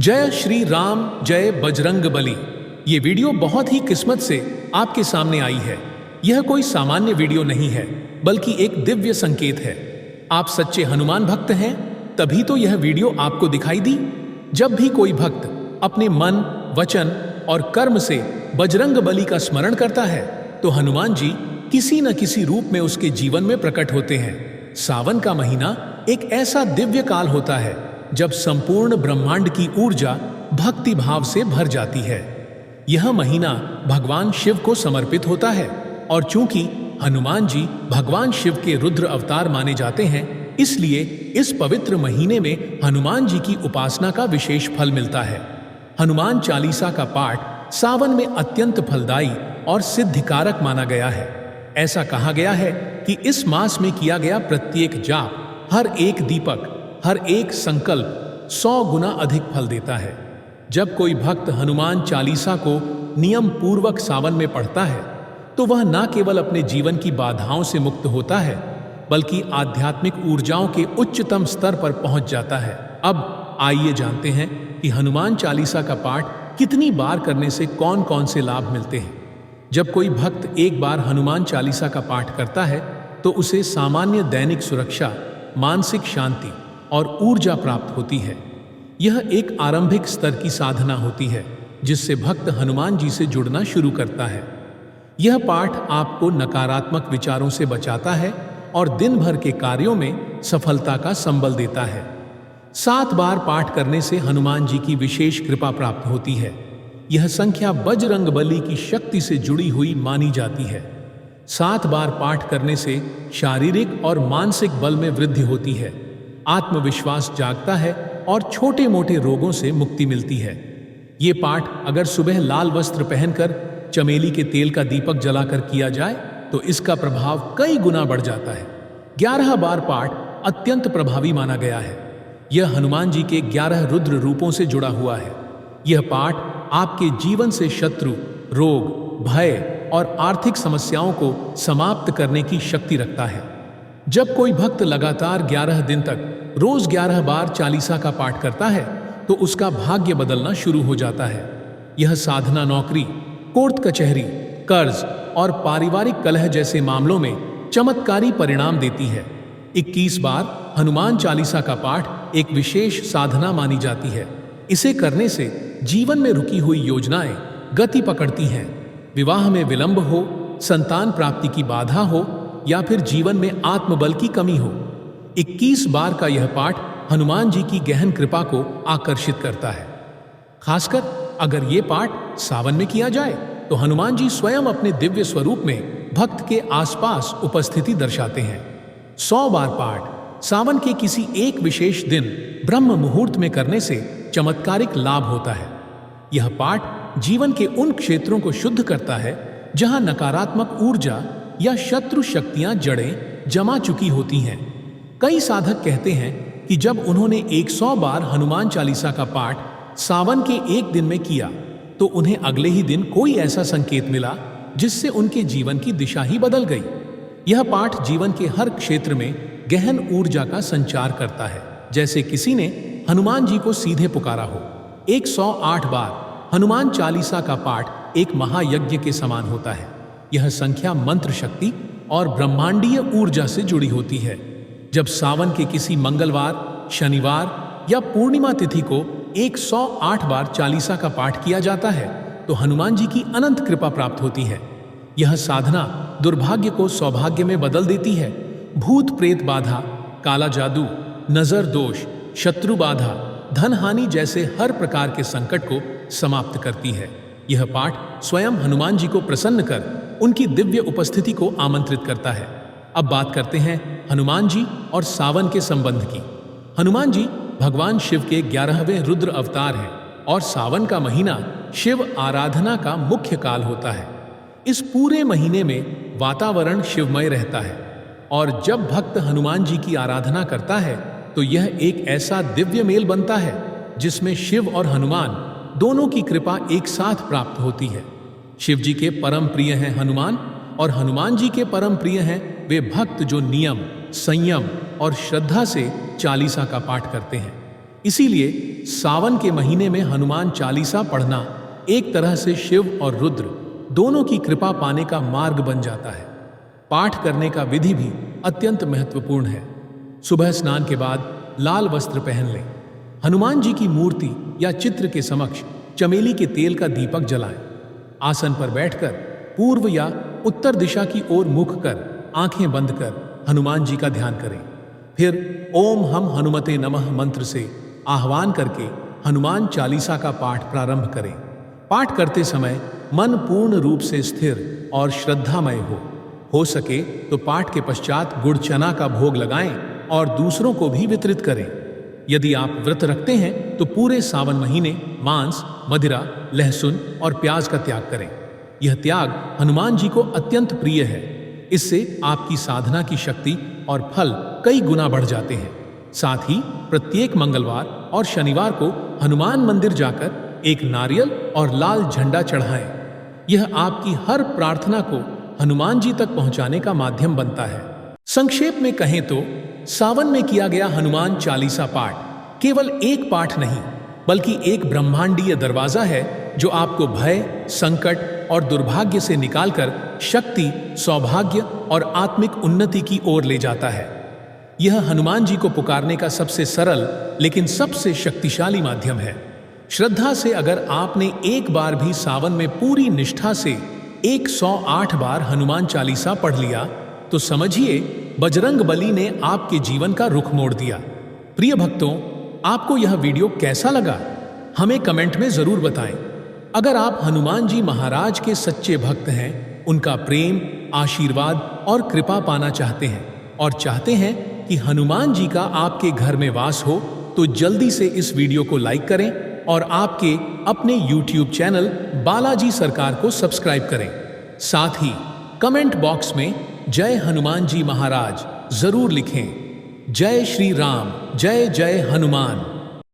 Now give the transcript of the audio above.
जय श्री राम, जय बजरंग बली। ये वीडियो बहुत ही किस्मत से आपके सामने आई है। यह कोई सामान्य वीडियो नहीं है, बल्कि एक दिव्य संकेत है। आप सच्चे हनुमान भक्त हैं, तभी तो यह वीडियो आपको दिखाई दी। जब भी कोई भक्त अपने मन, वचन और कर्म से बजरंग बली का स्मरण करता है, तो हनुमान जी किसी न किसी रूप में उसके जीवन में प्रकट होते हैं। सावन का महीना एक ऐसा दिव्य काल होता है जब संपूर्ण ब्रह्मांड की ऊर्जा भक्ति भाव से भर जाती है। यह महीना भगवान शिव को समर्पित होता है, और चूंकि हनुमान जी भगवान शिव के रुद्र अवतार माने जाते हैं, इसलिए इस पवित्र महीने में हनुमान जी की उपासना का विशेष फल मिलता है। हनुमान चालीसा का पाठ सावन में अत्यंत फलदायी और सिद्धिकारक माना गया है। ऐसा कहा गया है कि इस मास में किया गया प्रत्येक जाप, हर एक दीपक, हर एक संकल्प 100 गुना अधिक फल देता है। जब कोई भक्त हनुमान चालीसा को नियम पूर्वक सावन में पढ़ता है, तो वह न केवल अपने जीवन की बाधाओं से मुक्त होता है, बल्कि आध्यात्मिक ऊर्जाओं के उच्चतम स्तर पर पहुंच जाता है। अब आइए जानते हैं कि हनुमान चालीसा का पाठ कितनी बार करने से कौन कौन से लाभ मिलते हैं। जब कोई भक्त एक बार हनुमान चालीसा का पाठ करता है, तो उसे सामान्य दैनिक सुरक्षा, मानसिक शांति और ऊर्जा प्राप्त होती है। यह एक आरंभिक स्तर की साधना होती है, जिससे भक्त हनुमान जी से जुड़ना शुरू करता है। यह पाठ आपको नकारात्मक विचारों से बचाता है और दिन भर के कार्यों में सफलता का संबल देता है। 7 बार पाठ करने से हनुमान जी की विशेष कृपा प्राप्त होती है। यह संख्या बजरंग बली की शक्ति से जुड़ी हुई मानी जाती है। 7 बार पाठ करने से शारीरिक और मानसिक बल में वृद्धि होती है, आत्मविश्वास जागता है और छोटे मोटे रोगों से मुक्ति मिलती है। ये पाठ अगर सुबह लाल वस्त्र पहनकर चमेली के तेल का दीपक जलाकर किया जाए, तो इसका प्रभाव कई गुना बढ़ जाता है। 11 बार पाठ अत्यंत प्रभावी माना गया है। यह हनुमान जी के 11 रुद्र रूपों से जुड़ा हुआ है। यह पाठ आपके जीवन से शत्रु, रोग, भय और आर्थिक समस्याओं को समाप्त करने की शक्ति रखता है। जब कोई भक्त लगातार 11 दिन तक रोज 11 बार चालीसा का पाठ करता है, तो उसका भाग्य बदलना शुरू हो जाता है। यह साधना नौकरी, कोर्ट कचहरी, कर्ज और पारिवारिक कलह जैसे मामलों में चमत्कारी परिणाम देती है। 21 बार हनुमान चालीसा का पाठ एक विशेष साधना मानी जाती है। इसे करने से जीवन में रुकी हुई योजनाएं गति पकड़ती हैं। विवाह में विलंब हो, संतान प्राप्ति की बाधा हो, या फिर जीवन में आत्मबल की कमी हो, 21 बार का यह पाठ हनुमान जी की गहन कृपा को आकर्षित करता है। खासकर अगर ये पाठ सावन में किया जाए, तो हनुमान जी स्वयं अपने दिव्य स्वरूप में भक्त के आसपास उपस्थिति दर्शाते हैं। 100 बार पाठ सावन के किसी एक विशेष दिन ब्रह्म मुहूर्त में करने से चमत्कारिक लाभ होता है। यह पाठ जीवन के उन क्षेत्रों को शुद्ध करता है जहां नकारात्मक ऊर्जा या शत्रु शक्तियां जड़ें जमा चुकी होती हैं। कई साधक कहते हैं कि जब उन्होंने 100 बार हनुमान चालीसा का पाठ सावन के एक दिन में किया, तो उन्हें अगले ही दिन कोई ऐसा संकेत मिला जिससे उनके जीवन की दिशा ही बदल गई। यह पाठ जीवन के हर क्षेत्र में गहन ऊर्जा का संचार करता है, जैसे किसी ने हनुमान जी को सीधे पुकारा हो। 108 बार हनुमान चालीसा का पाठ एक महायज्ञ के समान होता है। यह संख्या मंत्र शक्ति और ब्रह्मांडीय ऊर्जा से जुड़ी होती है। जब सावन के किसी मंगलवार, शनिवार या पूर्णिमा तिथि को 108 बार चालीसा का पाठ किया जाता है, तो हनुमान जी की अनंत कृपा प्राप्त होती है। यह साधना दुर्भाग्य को सौभाग्य में बदल देती है। भूत प्रेत बाधा, काला जादू, नजर दोष, शत्रु बाधा, धन हानि जैसे हर प्रकार के संकट को समाप्त करती है। यह पाठ स्वयं हनुमान जी को प्रसन्न कर उनकी दिव्य उपस्थिति को आमंत्रित करता है। अब बात करते हैं हनुमान जी और सावन के संबंध की। हनुमान जी भगवान शिव के 11वें रुद्र अवतार हैं, और सावन का महीना शिव आराधना का मुख्य काल होता है। इस पूरे महीने में वातावरण शिवमय रहता है, और जब भक्त हनुमान जी की आराधना करता है, तो यह एक ऐसा दिव्य मेल बनता है जिसमें शिव और हनुमान दोनों की कृपा एक साथ प्राप्त होती है। शिव जी के परम प्रिय हैं हनुमान, और हनुमान जी के परम प्रिय हैं वे भक्त जो नियम, संयम और श्रद्धा से चालीसा का पाठ करते हैं। इसीलिए सावन के महीने में हनुमान चालीसा पढ़ना एक तरह से शिव और रुद्र दोनों की कृपा पाने का मार्ग बन जाता है। पाठ करने का विधि भी अत्यंत महत्वपूर्ण है। सुबह स्नान के बाद लाल वस्त्र पहन लें। हनुमान जी की मूर्ति या चित्र के समक्ष चमेली के तेल का दीपक जलाएं। आसन पर बैठकर पूर्व या उत्तर दिशा की ओर मुख कर आंखें बंद कर हनुमान जी का ध्यान करें। फिर ओम हम हनुमते नमः मंत्र से आह्वान करके हनुमान चालीसा का पाठ प्रारंभ करें। पाठ करते समय मन पूर्ण रूप से स्थिर और श्रद्धामय हो सके तो पाठ के पश्चात गुड़ चना का भोग लगाएं और दूसरों को भी वितरित करें। यदि आप व्रत रखते हैं तो पूरे सावन महीने मांस, मदिरा, लहसुन और प्याज का त्याग करें। यह त्याग हनुमान जी को अत्यंत प्रिय है। इससे आपकी साधना की शक्ति और फल कई गुना बढ़ जाते हैं। साथ ही प्रत्येक मंगलवार और शनिवार को हनुमान मंदिर जाकर एक नारियल और लाल झंडा चढ़ाएं। यह आपकी हर प्रार्थना को हनुमान जी तक पहुंचाने का माध्यम बनता है। संक्षेप में कहें तो सावन में किया गया हनुमान चालीसा पाठ केवल एक पाठ नहीं बल्कि एक ब्रह्मांडीय दरवाजा है जो आपको भय, संकट और दुर्भाग्य से निकालकर शक्ति, सौभाग्य और आत्मिक उन्नति की ओर ले जाता है। यह हनुमान जी को पुकारने का सबसे सरल लेकिन सबसे शक्तिशाली माध्यम है। श्रद्धा से अगर आपने एक बार भी सावन में पूरी निष्ठा से 108 बार हनुमान चालीसा पढ़ लिया तो समझिए बजरंग बली ने आपके जीवन का रुख मोड़ दिया। प्रिय भक्तों, आपको यह वीडियो कैसा लगा हमें कमेंट में जरूर बताएं। अगर आप हनुमान जी महाराज के सच्चे भक्त हैं, उनका प्रेम, आशीर्वाद और कृपा पाना चाहते हैं और चाहते हैं कि हनुमान जी का आपके घर में वास हो तो जल्दी से इस वीडियो को लाइक करें और आपके अपने YouTube चैनल बालाजी सरकार को सब्सक्राइब करें। साथ ही कमेंट बॉक्स में जय हनुमान जी महाराज जरूर लिखें। जय श्री राम, जय जय हनुमान।